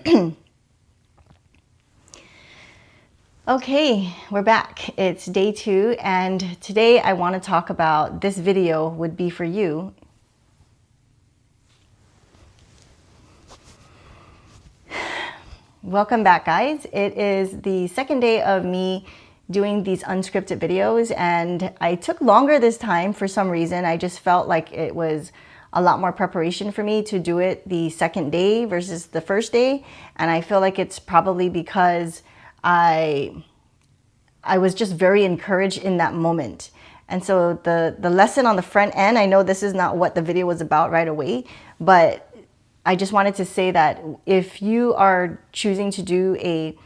Okay, we're back. It's day 2, and today I want to talk about this video would be for you. Welcome back, guys. It is the second day of me doing these unscripted videos, and I took longer this time for some reason. I just felt like it was a lot more preparation for me to do it the second day versus the first day, and I feel like it's probably because I was just very encouraged in that moment. And so the lesson on the front end, I know this is not what the video was about right away, but I just wanted to say that if you are choosing to do a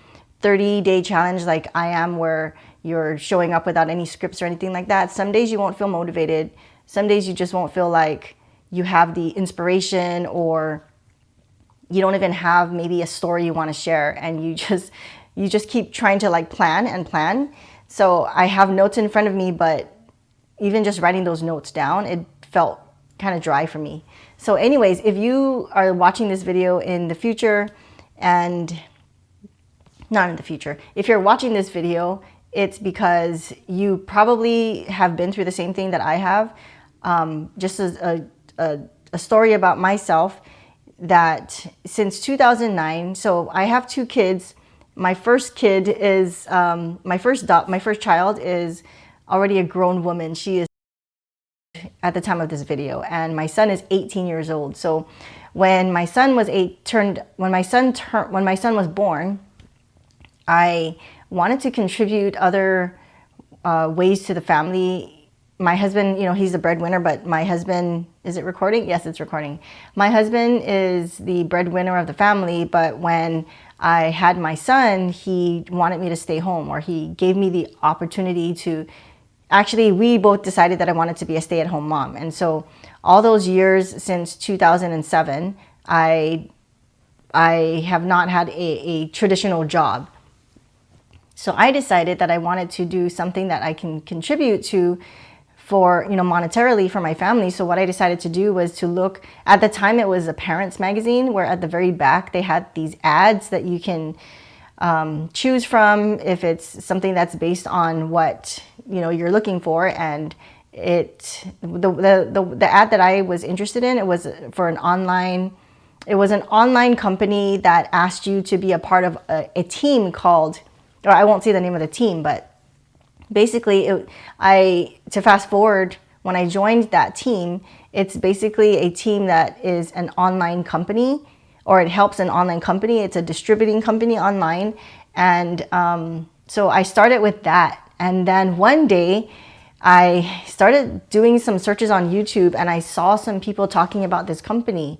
30-day challenge like I am, where you're showing up without any scripts or anything like that, some days you won't feel motivated. Some days you just won't feel like you have the inspiration, or you don't even have maybe a story you want to share, and you just keep trying to like plan and plan. So I have notes in front of me, but even just writing those notes down, it felt kind of dry for me. So anyways, if you are watching this video in the future, and not in the future, if you're watching this video, it's because you probably have been through the same thing that I have. Just as a story about myself, that since 2009, so I have 2 kids. My first kid is, my first child is already a grown woman. She is at the time of this video, and my son is 18 years old. So when my son was when my son was born, I wanted to contribute other ways to the family. My husband, you know, he's the breadwinner, but my husband, is it recording? Yes, it's recording. My husband is the breadwinner of the family, but when I had my son, he wanted me to stay home, or he gave me the opportunity to. Actually, we both decided that I wanted to be a stay-at-home mom. And so all those years since 2007, I have not had a traditional job. So I decided that I wanted to do something that I can contribute to for, you know, monetarily for my family. So what I decided to do was to look, at the time it was a parents magazine, where at the very back they had these ads that you can choose from if it's something that's based on what, you know, you're looking for. And the ad that I was interested in, it was for an online company that asked you to be a part of a team called, or I won't say the name of the team, but basically to fast forward, when I joined that team, it's basically a team that is an online company, or it helps an online company. It's a distributing company online. And so I started with that. And then one day I started doing some searches on YouTube, and I saw some people talking about this company.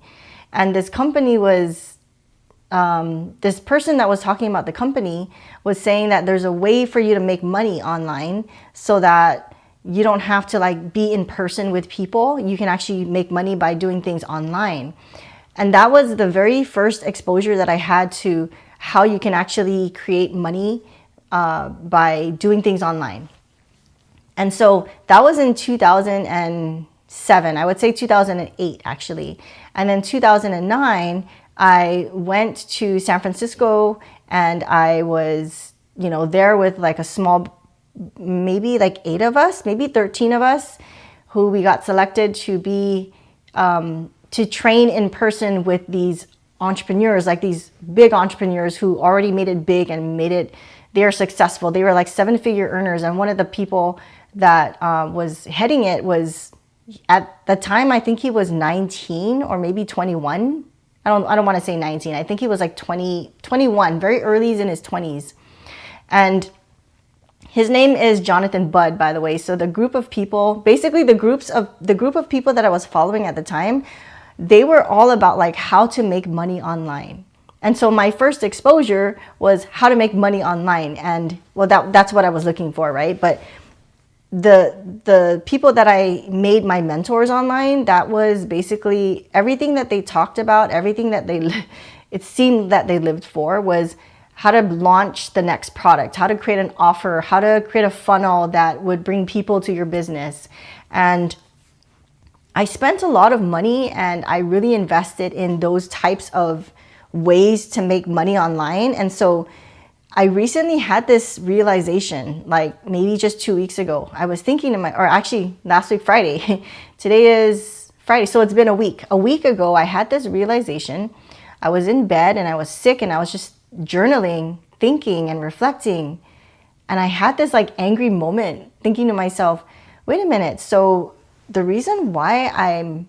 And this company was, this person that was talking about the company was saying that there's a way for you to make money online, so that you don't have to like be in person with people. You can actually make money by doing things online. And that was the very first exposure that I had to how you can actually create money by doing things online. And so that was in 2007, I would say 2008 actually. And then 2009, I went to San Francisco, and I was, you know, there with like a small, maybe like 8 of us, maybe 13 of us, who we got selected to be, to train in person with these entrepreneurs, like these big entrepreneurs who already made it big and they're successful. They were like 7-figure earners. And one of the people that was heading it was, at the time, I think he was 19 or maybe 21. I don't want to say 19. I think he was like 21, very early in his 20s. And his name is Jonathan Budd, by the way. So the group of people, basically the group of people that I was following at the time, they were all about like how to make money online. And so my first exposure was how to make money online. And well, that's what I was looking for, right? But the people that I made my mentors online, that was basically everything that they talked about, everything that it seemed that they lived for, was how to launch the next product, how to create an offer, how to create a funnel that would bring people to your business. And I spent a lot of money, and I really invested in those types of ways to make money online. And so I recently had this realization, like maybe just 2 weeks ago. I was thinking or actually last week, Friday. Today is Friday, so it's been a week. A week ago, I had this realization. I was in bed and I was sick and I was just journaling, thinking and reflecting. And I had this like angry moment thinking to myself, wait a minute. So the reason why I'm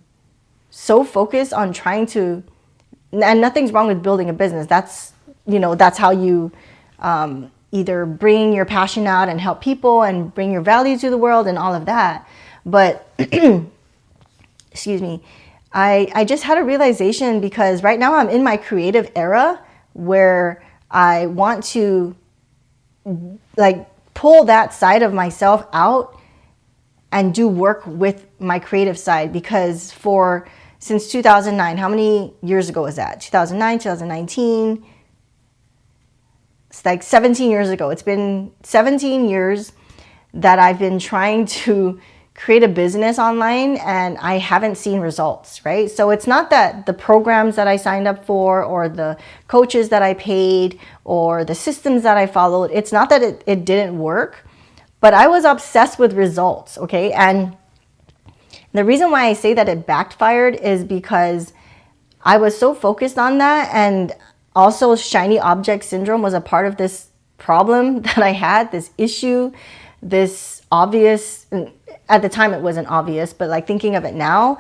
so focused on trying to, and nothing's wrong with building a business. That's how you either bring your passion out and help people and bring your value to the world and all of that. But, excuse me, I just had a realization because right now I'm in my creative era where I want to like pull that side of myself out and do work with my creative side, because since 2009, how many years ago was that? 2009, 2019, it's like 17 years ago. It's been 17 years that I've been trying to create a business online and I haven't seen results, right? So it's not that the programs that I signed up for or the coaches that I paid or the systems that I followed, it's not that it didn't work, but I was obsessed with results, okay? And the reason why I say that it backfired is because I was so focused on that, and also shiny object syndrome was a part of this problem that I had, this issue, this obvious, at the time it wasn't obvious, but like thinking of it now,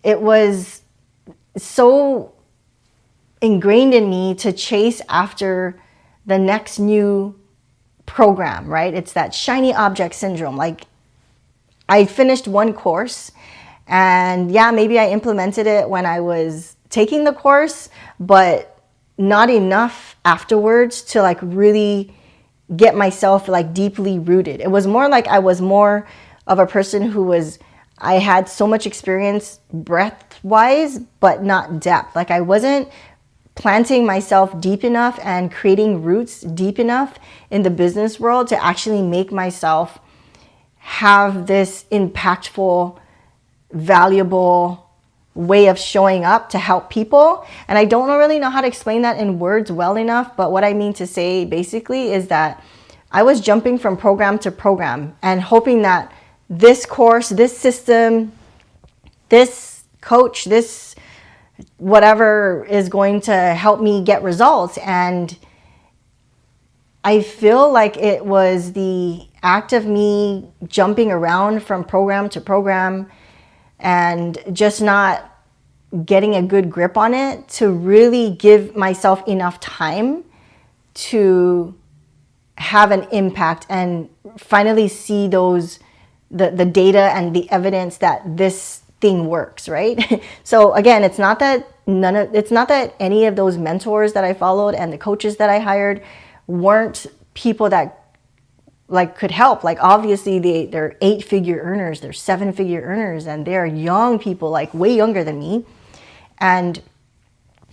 it was so ingrained in me to chase after the next new program, right? It's that shiny object syndrome. Like I finished one course and yeah, maybe I implemented it when I was taking the course, but not enough afterwards to like really get myself like deeply rooted. It was more like I was more of a person I had so much experience breadth wise, but not depth. Like I wasn't planting myself deep enough and creating roots deep enough in the business world to actually make myself have this impactful, valuable way of showing up to help people. And I don't really know how to explain that in words well enough, but what I mean to say basically is that I was jumping from program to program and hoping that this course, this system, this coach, this whatever is going to help me get results. And I feel like it was the act of me jumping around from program to program and just not getting a good grip on it to really give myself enough time to have an impact and finally see the data and the evidence that this thing works, right? So again, it's not that any of those mentors that I followed and the coaches that I hired weren't people that like could help. Like obviously they're 8-figure earners, they're 7-figure earners, and they're young people, like way younger than me. And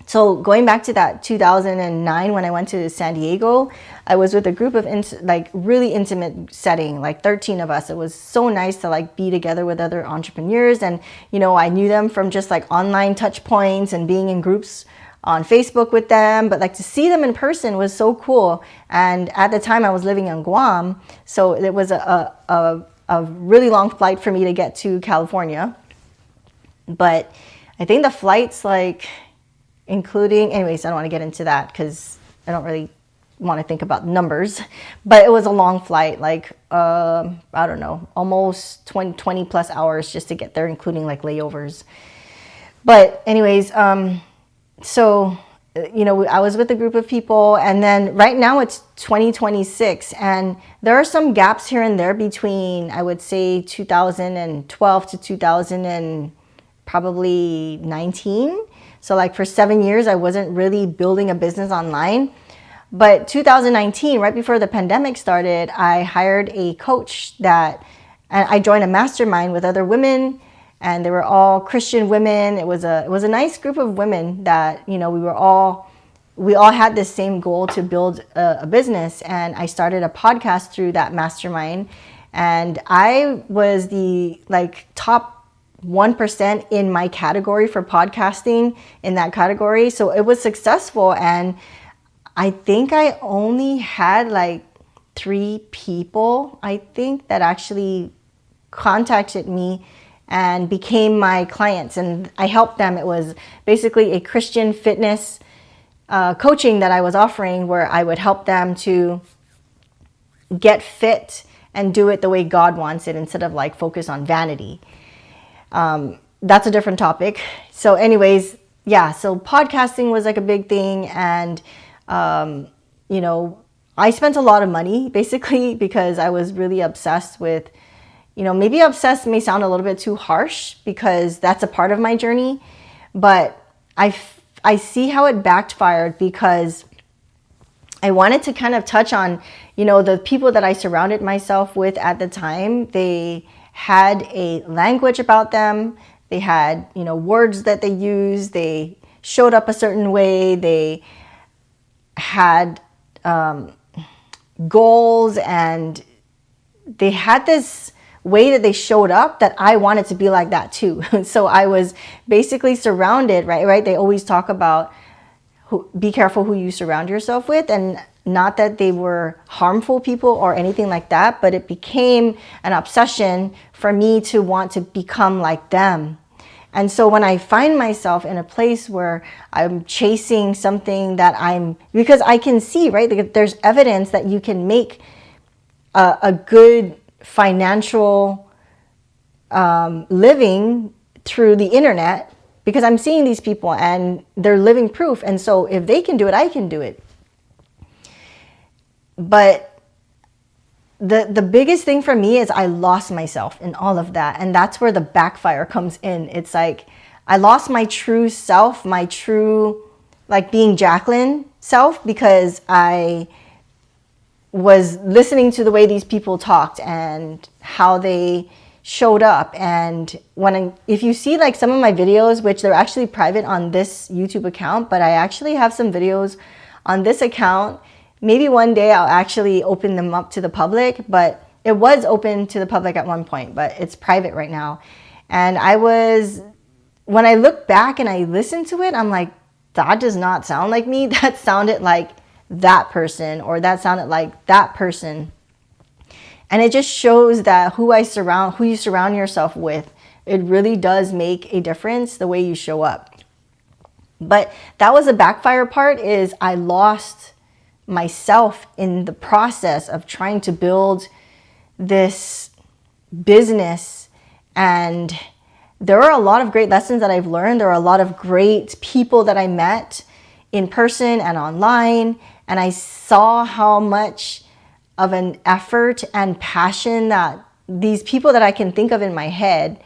so going back to that 2009 when I went to San Diego, I was with a group of really intimate setting, like 13 of us. It was so nice to like be together with other entrepreneurs, and I knew them from just like online touch points and being in groups on Facebook with them, but like to see them in person was so cool. And at the time I was living in Guam, so it was a really long flight for me to get to California. But I think the flight's like including, anyways, I don't want to get into that because I don't really want to think about numbers, but it was a long flight, like I don't know, almost 20 plus hours just to get there, including like layovers. But anyways, so, I was with a group of people, and then right now it's 2026, and there are some gaps here and there between, I would say, 2012 to 2000 and probably 19. So like for 7 years, I wasn't really building a business online. But 2019, right before the pandemic started, I hired a coach and I joined a mastermind with other women. And they were all Christian women. It was a nice group of women that, we all had this same goal to build a business. And I started a podcast through that mastermind. And I was the like top 1% in my category for podcasting in that category. So it was successful. And I think I only had like 3 people, I think, that actually contacted me and became my clients. And I helped them. It was basically a Christian fitness coaching that I was offering, where I would help them to get fit and do it the way God wants it, instead of like focus on vanity. That's a different topic. So anyways, yeah, so podcasting was like a big thing. And, you know, I spent a lot of money basically because I was really obsessed with, you know, maybe obsessed may sound a little bit too harsh because that's a part of my journey, but I see how it backfired, because I wanted to kind of touch on, you know, the people that I surrounded myself with at the time. They had a language about them. They had, you know, words that they used. They showed up a certain way. They had goals, and they had this way that they showed up that I wanted to be like that too. So I was basically surrounded, right? They always talk about be careful who you surround yourself with, and not that they were harmful people or anything like that, but it became an obsession for me to want to become like them. And so when I find myself in a place where I'm chasing something that because I can see, right? There's evidence that you can make a good financial living through the internet, because I'm seeing these people and they're living proof. And so if they can do it, I can do it. But the biggest thing for me is I lost myself in all of that. And that's where the backfire comes in. It's like I lost my true self, my true, like being Jacqueline self, because I was listening to the way these people talked and how they showed up. And if you see like some of my videos, which they're actually private on this YouTube account, but I actually have some videos on this account. Maybe one day I'll actually open them up to the public, but it was open to the public at one point, but it's private right now. And when I look back and I listen to it, I'm like, that does not sound like me. That sounded like that person, or that sounded like that person. And it just shows that who you surround yourself with, it really does make a difference, the way you show up. But that was the backfire part, is I lost myself in the process of trying to build this business. And there are a lot of great lessons that I've learned. There are a lot of great people that I met in person and online. And I saw how much of an effort and passion that these people that I can think of in my head,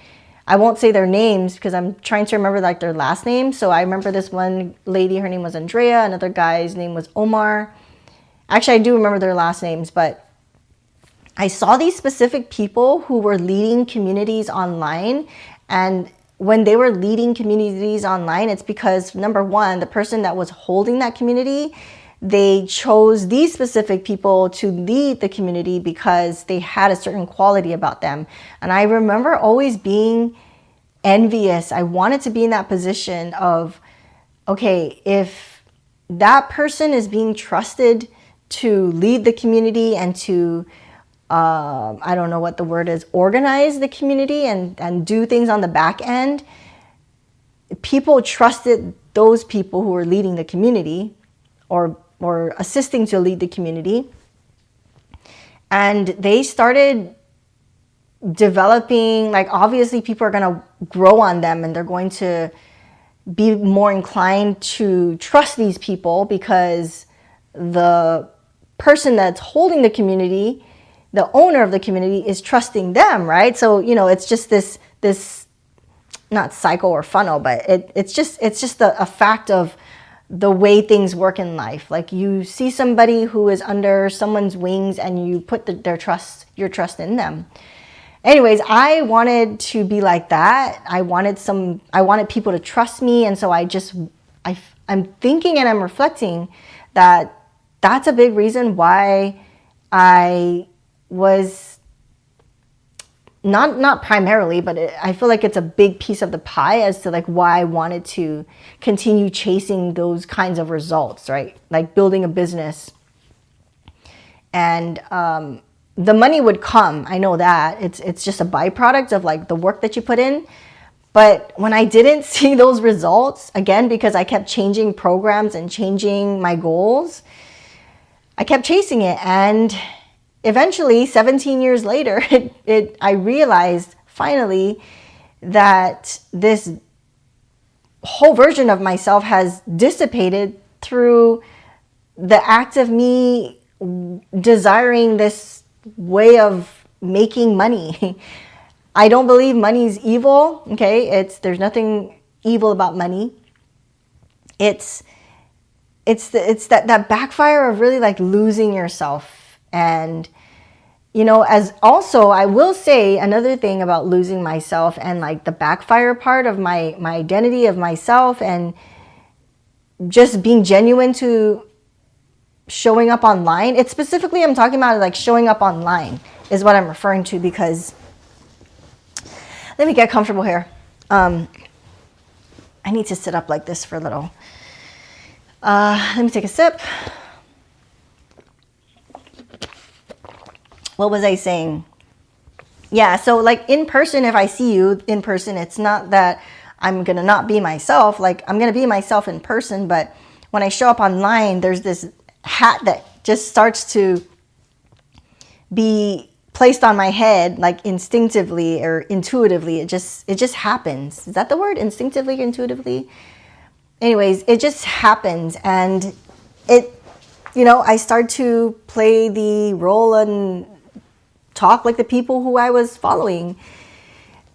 I won't say their names because I'm trying to remember like their last names. So I remember this one lady, her name was Andrea. Another guy's name was Omar. Actually, I do remember their last names, but I saw these specific people who were leading communities online. And when they were leading communities online, it's because, number one, the person that was holding that community, they chose these specific people to lead the community because they had a certain quality about them. And I remember always being envious. I wanted to be in that position of, okay, if that person is being trusted to lead the community and to, I don't know what the word is, organize the community and do things on the back end, people trusted those people who were leading the community or assisting to lead the community. And they started developing, like, obviously people are going to grow on them and they're going to be more inclined to trust these people because the person that's holding the community, the owner of the community, is trusting them, right? So, you know, it's just this not cycle or funnel, but it's just a fact of the way things work in life. Like, you see somebody who is under someone's wings and you put your trust in them. Anyways, I wanted to be like that. I wanted people to trust me. And so I'm thinking and I'm reflecting that that's a big reason why I was not primarily, but I feel like it's a big piece of the pie as to like why I wanted to continue chasing those kinds of results, right? Like building a business. And the money would come. I know that. It's just a byproduct of like the work that you put in. But when I didn't see those results, again, because I kept changing programs and changing my goals, I kept chasing it. And eventually, 17 years later, I realized finally that this whole version of myself has dissipated through the act of me desiring this way of making money. I don't believe money's evil, okay? There's nothing evil about money. It's that backfire of really like losing yourself. And you know, as also I will say another thing about losing myself and like the backfire part of my identity of myself and just being genuine to showing up online. It's specifically I'm talking about like showing up online is what I'm referring to, because let me get comfortable here. I need to sit up like this for a little. Let me take a sip. What was I saying? Yeah, so like in person, if I see you in person, it's not that I'm gonna not be myself. Like I'm gonna be myself in person, but when I show up online, there's this hat that just starts to be placed on my head, like instinctively or intuitively. It just happens. Is that the word? Instinctively, intuitively? Anyways, it just happens. And I start to play the role and talk like the people who I was following.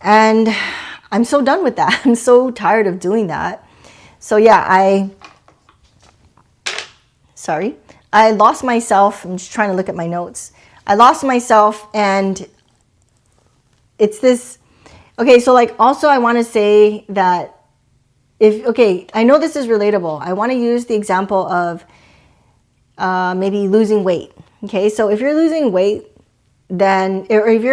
And I'm so done with that. I'm so tired of doing that. So yeah, I lost myself. I'm just trying to look at my notes. I lost myself, and it's this. Okay, so like also I want to say that I know this is relatable. I want to use the example of maybe losing weight. Okay, so if you're losing weight, then or if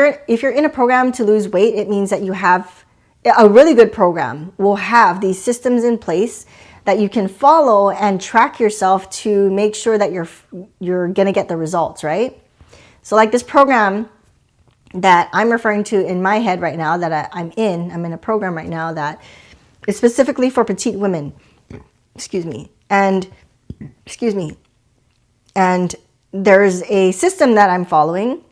you're in a program to lose weight, it means that you have a really good program will have these systems in place that you can follow and track yourself to make sure that you're going to get the results, right? So like this program that I'm referring to in my head right now that I'm in a program right now that is specifically for petite women. And there's a system that I'm following.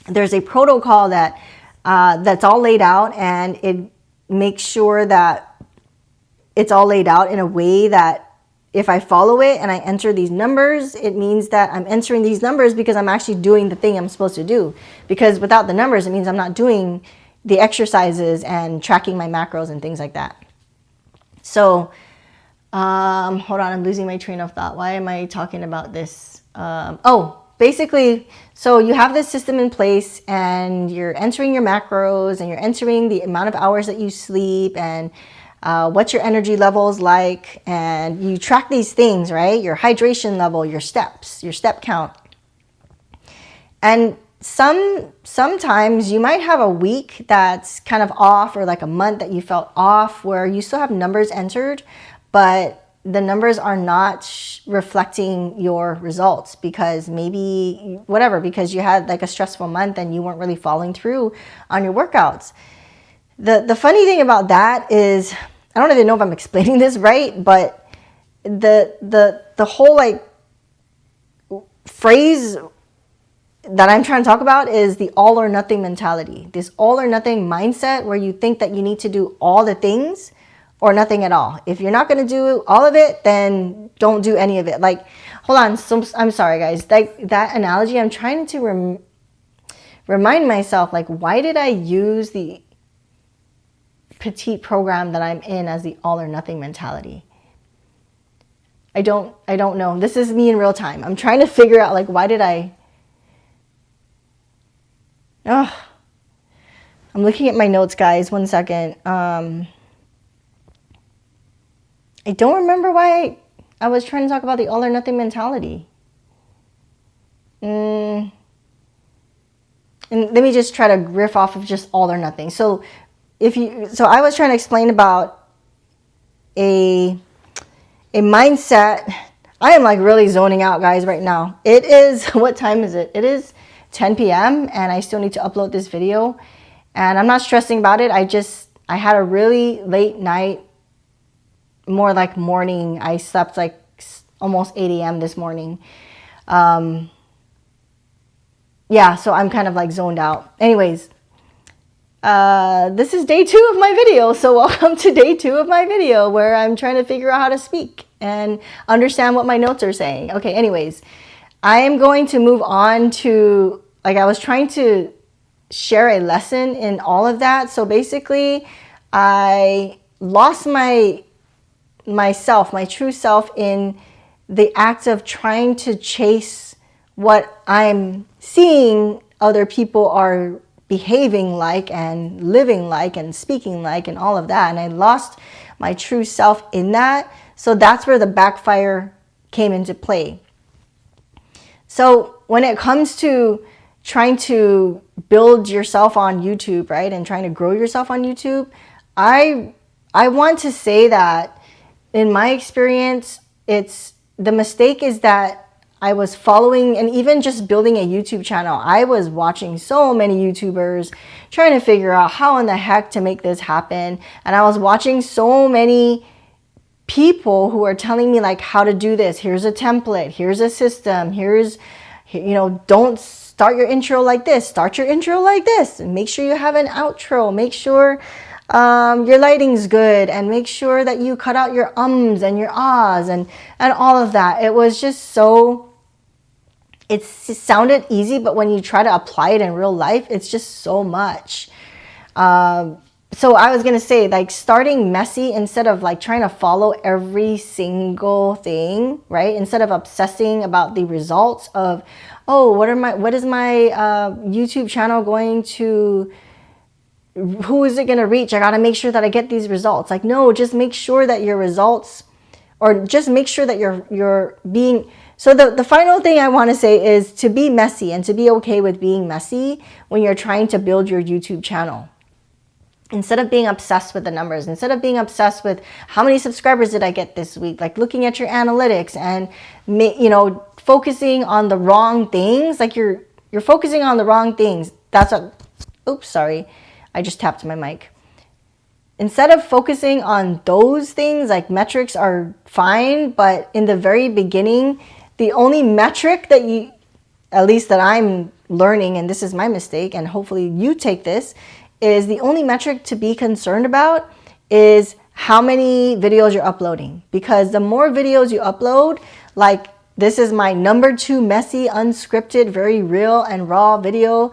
There's a protocol that's all laid out, and it makes sure that it's all laid out in a way that if I follow it and I enter these numbers, it means that I'm entering these numbers because I'm actually doing the thing I'm supposed to do. Because without the numbers, it means I'm not doing the exercises and tracking my macros and things like that. So, hold on, I'm losing my train of thought. Why am I talking about this? Basically, so you have this system in place and you're entering your macros and you're entering the amount of hours that you sleep and what's your energy levels like, and you track these things, right? Your hydration level, your steps, your step count. And sometimes you might have a week that's kind of off, or like a month that you felt off where you still have numbers entered, but the numbers are not reflecting your results because because you had like a stressful month and you weren't really following through on your workouts. The funny thing about that is, I don't even know if I'm explaining this right, but the whole like phrase that I'm trying to talk about is the all or nothing mentality. This all or nothing mindset where you think that you need to do all the things or nothing at all. If you're not going to do all of it, then don't do any of it. Like, hold on. So, I'm sorry, guys. That analogy, I'm trying to remind myself, like, why did I use the petite program that I'm in as the all or nothing mentality? I don't know. This is me in real time. I'm trying to figure out, like, why did I... I'm looking at my notes, guys. 1 second. I don't remember why I was trying to talk about the all or nothing mentality. and let me just try to riff off of just all or nothing. So I was trying to explain about a mindset. I am like really zoning out, guys, right now. It is, what time is it? It is 10 p.m. and I still need to upload this video, and I'm not stressing about it. I had a really late night, more like morning. I slept like almost 8 a.m. this morning. Yeah, so I'm kind of like zoned out. Anyways, this is day 2 of my video. So welcome to day 2 of my video where I'm trying to figure out how to speak and understand what my notes are saying. Okay, anyways, I am going to move on to, like, I was trying to share a lesson in all of that. So basically, I lost my true self in the act of trying to chase what I'm seeing other people are behaving like and living like and speaking like and all of that. And I lost my true self in that. So that's where the backfire came into play. So when it comes to trying to build yourself on YouTube, right, and trying to grow yourself on YouTube, I want to say that in my experience, the mistake is that I was following, and even just building a YouTube channel, I was watching so many YouTubers trying to figure out how in the heck to make this happen. And I was watching so many people who are telling me like how to do this. Here's a template, here's a system, here's, you know, don't start your intro like this, start your intro like this, and make sure you have an outro, make sure your lighting's good, and make sure that you cut out your ums and your ahs and all of that. It was just so, it sounded easy, but when you try to apply it in real life, it's just so much. So I was gonna say, like, starting messy instead of like trying to follow every single thing, right? Instead of obsessing about the results of, oh, what is my YouTube channel going to, who is it going to reach? I got to make sure that I get these results. Like, no, just make sure that your results, or just make sure that you're being, so the final thing I want to say is to be messy and to be okay with being messy when you're trying to build your YouTube channel. Instead of being obsessed with the numbers, instead of being obsessed with how many subscribers did I get this week, like looking at your analytics and, you know, focusing on the wrong things, like you're focusing on the wrong things. That's a, oops, sorry. I just tapped my mic. Instead of focusing on those things, like metrics are fine, but in the very beginning, the only metric that you, at least that I'm learning, and this is my mistake, and hopefully you take this, is the only metric to be concerned about is how many videos you're uploading. Because the more videos you upload, like this is my number 2 messy, unscripted, very real and raw video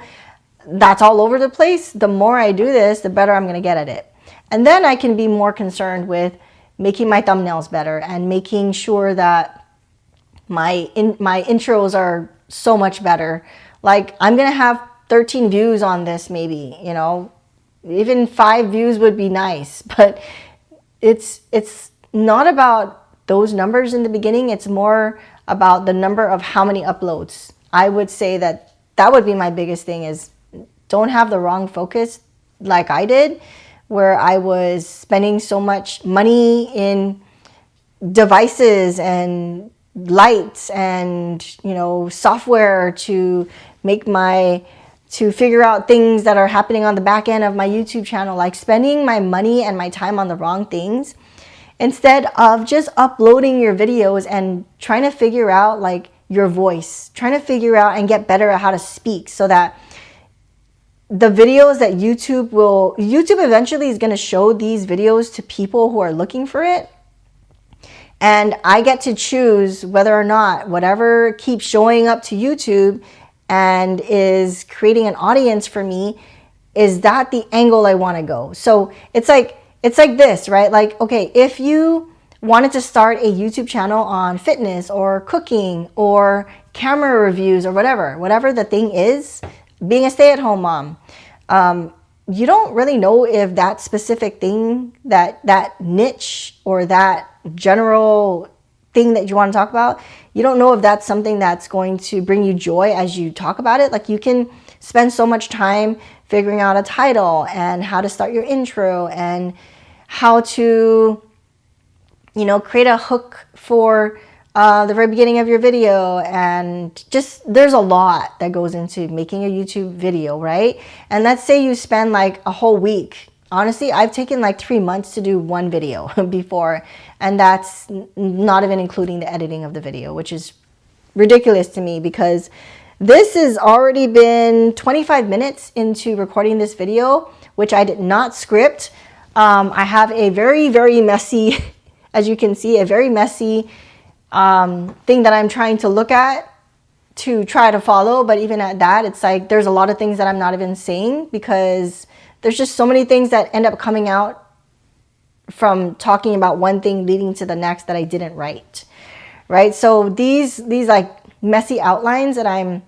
that's all over the place. The more I do this, the better I'm going to get at it. And then I can be more concerned with making my thumbnails better and making sure that my intros are so much better. Like, I'm going to have 13 views on this, maybe, you know, even 5 views would be nice, but it's not about those numbers in the beginning. It's more about the number of how many uploads. I would say that would be my biggest thing, is don't have the wrong focus like I did, where I was spending so much money in devices and lights and, you know, software to make to figure out things that are happening on the back end of my YouTube channel, like spending my money and my time on the wrong things, instead of just uploading your videos and trying to figure out like your voice, trying to figure out and get better at how to speak, so that the videos that YouTube eventually is going to show these videos to people who are looking for it. And I get to choose whether or not whatever keeps showing up to YouTube and is creating an audience for me, is that the angle I want to go. So it's like this, right? Like, okay, if you wanted to start a YouTube channel on fitness or cooking or camera reviews or whatever the thing is, being a stay-at-home mom, you don't really know if that specific thing, that niche or that general thing that you want to talk about, you don't know if that's something that's going to bring you joy as you talk about it. Like, you can spend so much time figuring out a title and how to start your intro and how to, you know, create a hook for the very beginning of your video. And just, there's a lot that goes into making a YouTube video, right? And let's say you spend like a whole week. Honestly, I've taken like 3 months to do one video before, and that's not even including the editing of the video, which is ridiculous to me because this has already been 25 minutes into recording this video, which I did not script. I have a very, very messy, as you can see, a very messy thing that I'm trying to look at to try to follow. But even at that, it's like there's a lot of things that I'm not even saying because there's just so many things that end up coming out from talking about one thing leading to the next that I didn't write, right? So these like messy outlines that I'm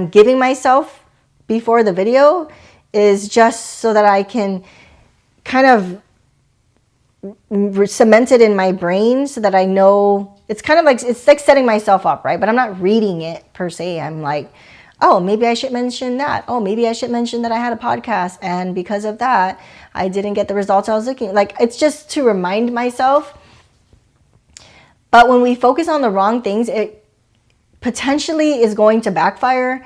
giving myself before the video is just so that I can kind of cement it in my brain so that I know. It's kind of like, it's like setting myself up, right? But I'm not reading it per se. I'm like, oh, maybe I should mention that. Oh, maybe I should mention that I had a podcast, and because of that, I didn't get the results I was looking. Like, it's just to remind myself. But when we focus on the wrong things, it potentially is going to backfire,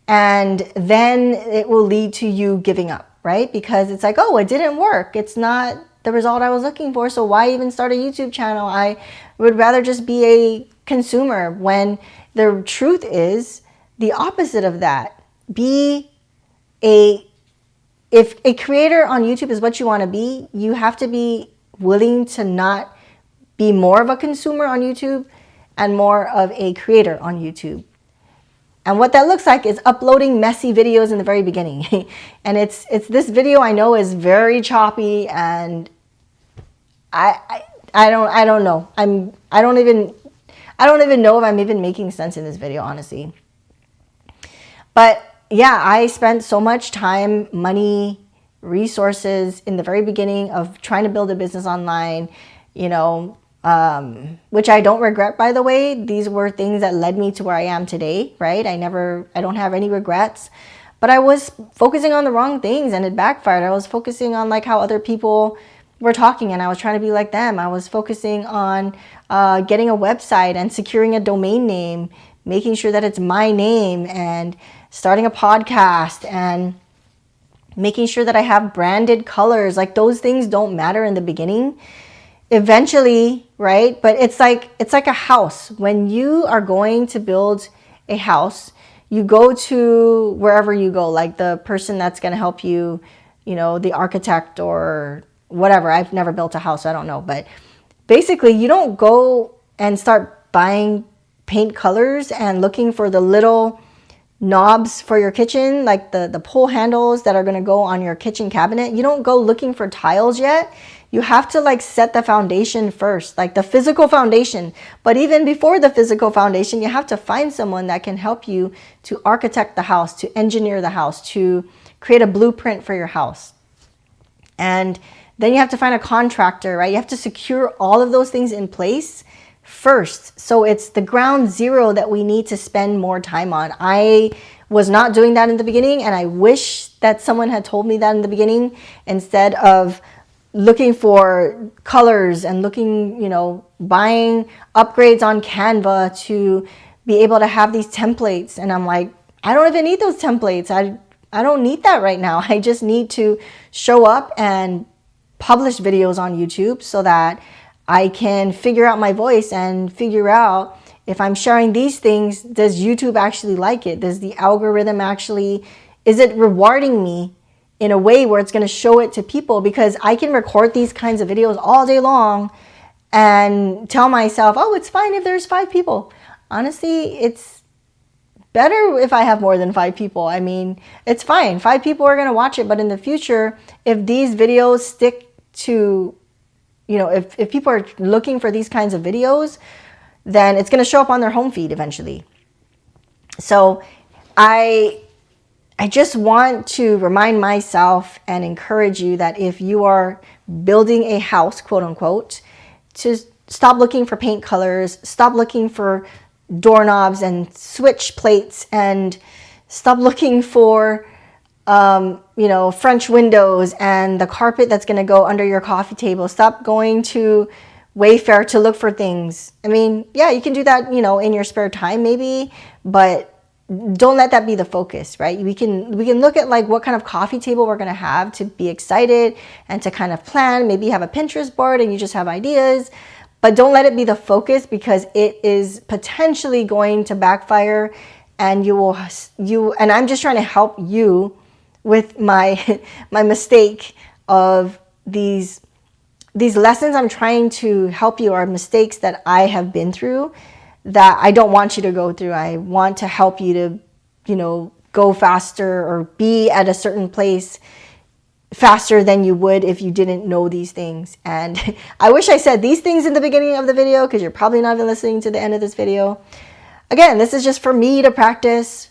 and then it will lead to you giving up, right? Because it's like, oh, it didn't work. It's not the result I was looking for, so why even start a YouTube channel? I would rather just be a consumer, when the truth is the opposite of that. If a creator on YouTube is what you want to be, you have to be willing to not be more of a consumer on YouTube and more of a creator on YouTube. And what that looks like is uploading messy videos in the very beginning. And it's this video I know is very choppy, and I don't know. I don't even know if I'm even making sense in this video, honestly. But yeah, I spent so much time, money, resources in the very beginning of trying to build a business online, you know, which I don't regret, by the way. These were things that led me to where I am today, right? I don't have any regrets, but I was focusing on the wrong things and it backfired. I was focusing on like how other people were talking and I was trying to be like them. I was focusing on getting a website and securing a domain name, making sure that it's my name, and starting a podcast and making sure that I have branded colors. Like, those things don't matter in the beginning. Eventually, right? But it's like a house. When you are going to build a house, you go to wherever you go, like the person that's going to help you, you know, the architect or whatever. I've never built a house, so I don't know. But basically, you don't go and start buying paint colors and looking for the little knobs for your kitchen, like the pull handles that are going to go on your kitchen cabinet. You don't go looking for tiles yet. You have to like set the foundation first, like the physical foundation. But even before the physical foundation, you have to find someone that can help you to architect the house, to engineer the house, to create a blueprint for your house. And then you have to find a contractor, right? You have to secure all of those things in place first. So it's the ground zero that we need to spend more time on. I was not doing that in the beginning, and I wish that someone had told me that in the beginning, instead of looking for colors and looking, you know, buying upgrades on Canva to be able to have these templates. And I'm like, I don't even need those templates. I don't need that right now. I just need to show up and publish videos on YouTube so that I can figure out my voice and figure out if I'm sharing these things, does YouTube actually like it? Does the algorithm actually, is it rewarding me in a way where it's going to show it to people? Because I can record these kinds of videos all day long and tell myself, oh, it's fine if there's 5 people. Honestly, it's better if I have more than 5 people. I mean, it's fine. 5 people are going to watch it. But in the future, if these videos stick to, you know, if people are looking for these kinds of videos, then it's going to show up on their home feed eventually. So I just want to remind myself and encourage you that if you are building a house, quote unquote, to stop looking for paint colors, stop looking for doorknobs and switch plates and Stop looking for, you know, French windows and the carpet that's going to go under your coffee table. Stop going to Wayfair to look for things. I mean, yeah, you can do that, you know, in your spare time maybe, but don't let that be the focus, right? We can look at like what kind of coffee table we're going to have to be excited and to kind of plan. Maybe you have a Pinterest board and you just have ideas, but don't let it be the focus, because it is potentially going to backfire, and and I'm just trying to help you with my mistake of these lessons. I'm trying to help you, are mistakes that I have been through that I don't want you to go through. I want to help you to, you know, go faster or be at a certain place faster than you would if you didn't know these things. And I wish I said these things in the beginning of the video, because you're probably not even listening to the end of this video. Again, this is just for me to practice.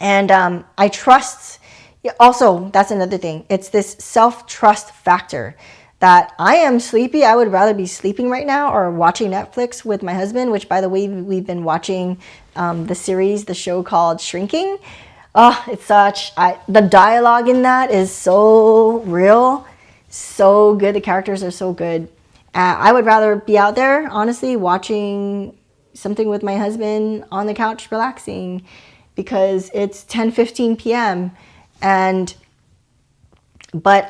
And I trust. Also, that's another thing. It's this self-trust factor that I am sleepy. I would rather be sleeping right now or watching Netflix with my husband, which, by the way, we've been watching the show called Shrinking. Oh, it's the dialogue in that is so real, so good. The characters are so good. I would rather be out there, honestly, watching something with my husband on the couch, relaxing, because it's 10:15 p.m. But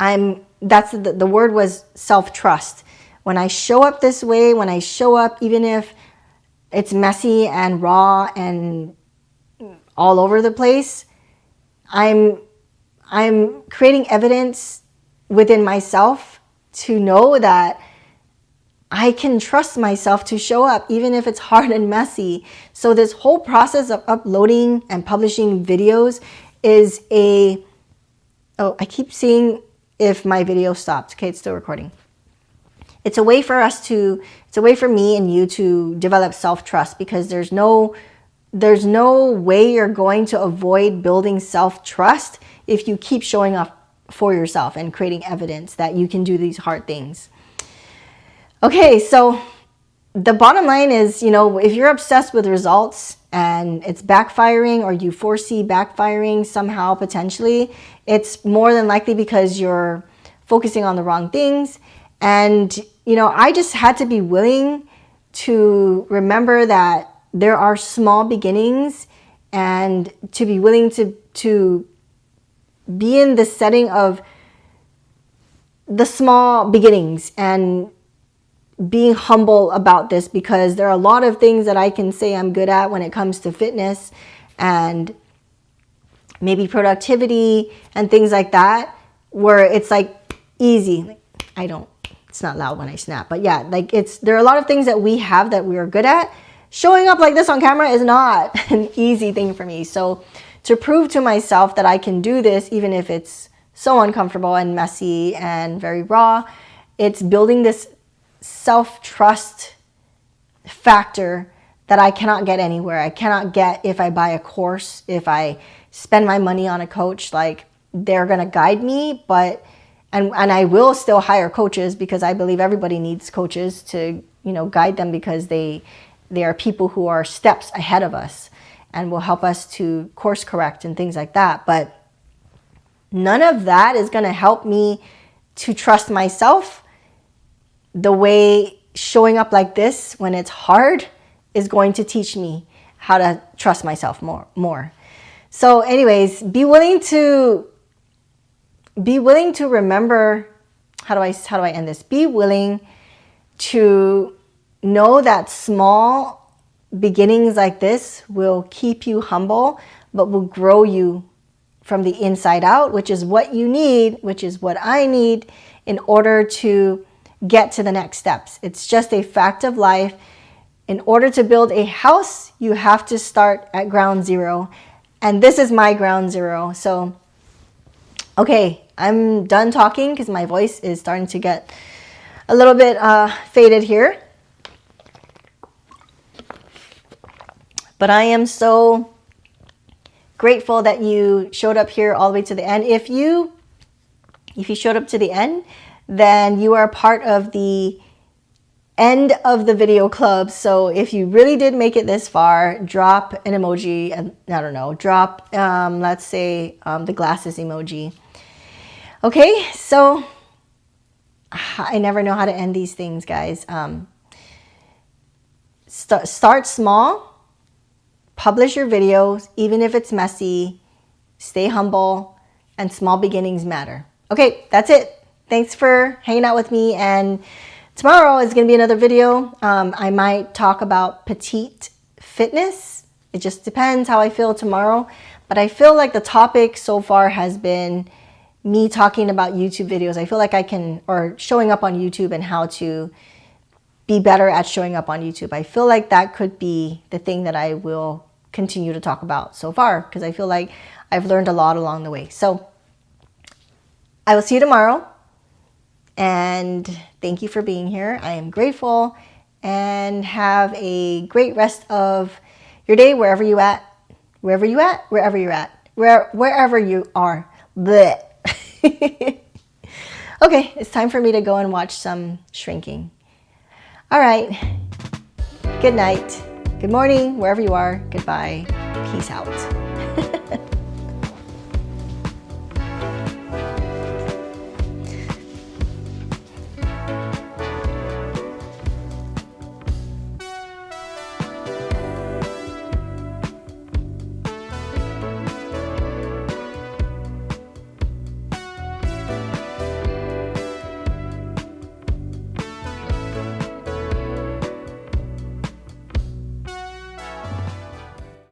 that's the word was self-trust. When I show up this way, when I show up, even if it's messy and raw and all over the place, I'm creating evidence within myself to know that I can trust myself to show up, even if it's hard and messy. So this whole process of uploading and publishing videos is I keep seeing if my video stopped. Okay, it's still recording. It's a way for me and you to develop self-trust, because there's no way you're going to avoid building self-trust if you keep showing up for yourself and creating evidence that you can do these hard things. Okay, so the bottom line is, you know, if you're obsessed with results and it's backfiring, or you foresee backfiring somehow potentially, it's more than likely because you're focusing on the wrong things. And, you know, I just had to be willing to remember that there are small beginnings, and to be willing to be in the setting of the small beginnings and being humble about this, because there are a lot of things that I can say I'm good at when it comes to fitness and maybe productivity and things like that, where it's like easy. It's not loud when I snap, but yeah, like there are a lot of things that we have that we are good at. Showing up like this on camera is not an easy thing for me. So to prove to myself that I can do this, even if it's so uncomfortable and messy and very raw, it's building this self-trust factor that I cannot get anywhere. I cannot get if I buy a course, if I spend my money on a coach. Like, they're going to guide me, but and I will still hire coaches, because I believe everybody needs coaches to, you know, guide them, because they are people who are steps ahead of us and will help us to course correct and things like that. But none of that is going to help me to trust myself the way showing up like this when it's hard is going to teach me how to trust myself more. So anyways, be willing to remember, how do I end this? Be willing to know that small beginnings like this will keep you humble, but will grow you from the inside out, which is what you need, which is what I need in order to get to the next steps. It's just a fact of life. In order to build a house, you have to start at ground zero. And this is my ground zero. So, okay, I'm done talking because my voice is starting to get a little bit faded here. But I am so grateful that you showed up here all the way to the end. If you showed up to the end, then you are part of the end of the video club. So if you really did make it this far, drop an emoji. I don't know, drop, let's say, the glasses emoji. Okay, so I never know how to end these things, guys. Start small, publish your videos, even if it's messy, stay humble, and small beginnings matter. Okay, that's it. Thanks for hanging out with me, and tomorrow is going to be another video. I might talk about petite fitness. It just depends how I feel tomorrow, but I feel like the topic so far has been me talking about YouTube videos. I feel like or showing up on YouTube and how to be better at showing up on YouTube. I feel like that could be the thing that I will continue to talk about so far, because I feel like I've learned a lot along the way. So I will see you tomorrow, and thank you for being here. I am grateful, and have a great rest of your day wherever you at. Wherever you at, wherever you're at, wherever you are. Blech. Okay, it's time for me to go and watch some shrinking. All right. Good night. Good morning, wherever you are. Goodbye. Peace out.